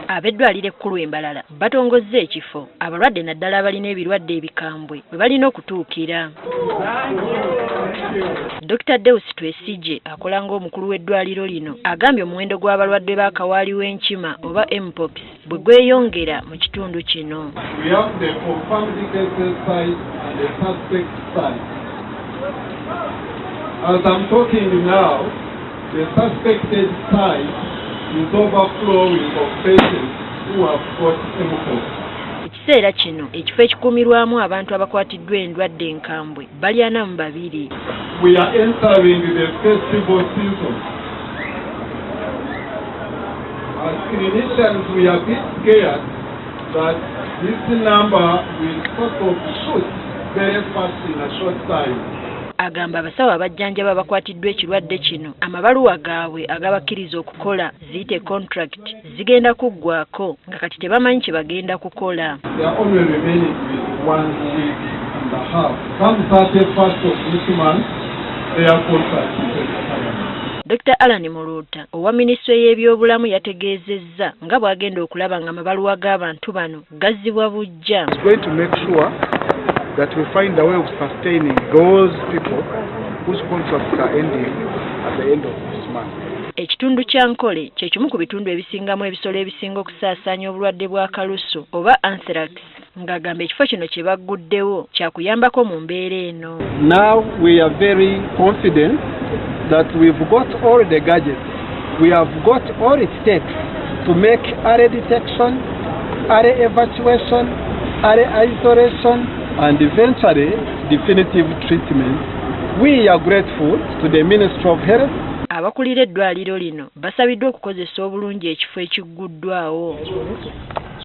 Abeddwaliro ekkulu Embalala batongozza ekifo abalwadde naddala abalina ebirwadde ebikambwe bwe balina okutuukira. Dr. Deus Twesije akola ng'omukulu w'eddwaliro lino agambye omuwendo gw'abalwadde b'akawaali w'enkima oba mpox bwe gweyongera mu kitundu kino. We have the confirmed cases side and the suspect side. As I'm talking now, the suspected side is overflowing of patients who have got mpox. Ekiseera kino ekifo ekikuumirwamu abantu abakwatiddwa endwadde enkambwe bali 42. We are entering the festival season. As clinicians, we are a bit scared that this number will sort of shoot very fast in a short time. Agamba abasawo abajjanjaba abakwatiddwa ekirwadde kino amabaluwa gaabwe agabakkiriza okukola ziyite contract zigenda kuggwaako nga kati tebamanyi kye bagenda kukola. They are only remaining with 1 week and a half. Come 31st of this month, their contract is expiring. Dr. Alan Muluuta owa Minisitule y'ebyobulamu yategeezezza nga bw'agenda okulaba nga amabaluwa g'abantu bano gazzibwa buggya. It's going to make sure that we find a way of sustaining those people whose contracts are ending at the end of this month. Ekitundu kya Nkole kye kimu ku bitundu ebisingamu ebisolo ebisinga okusaasaanya obulwadde bwa kalusu oba anthrax ng'agamba ekifo kino kye bagguddewo kyakuyambako mu mbeera eno. Now we are very confident that we've got all the gadgets, we have got all it takes to make early detection, early evacuation, early isolation, and eventually definitive treatment. We are grateful to the Ministry of Health. Abakulira eddwaliro lino basabiddwa okukozesa obulungi ekifo ekigguddwawo.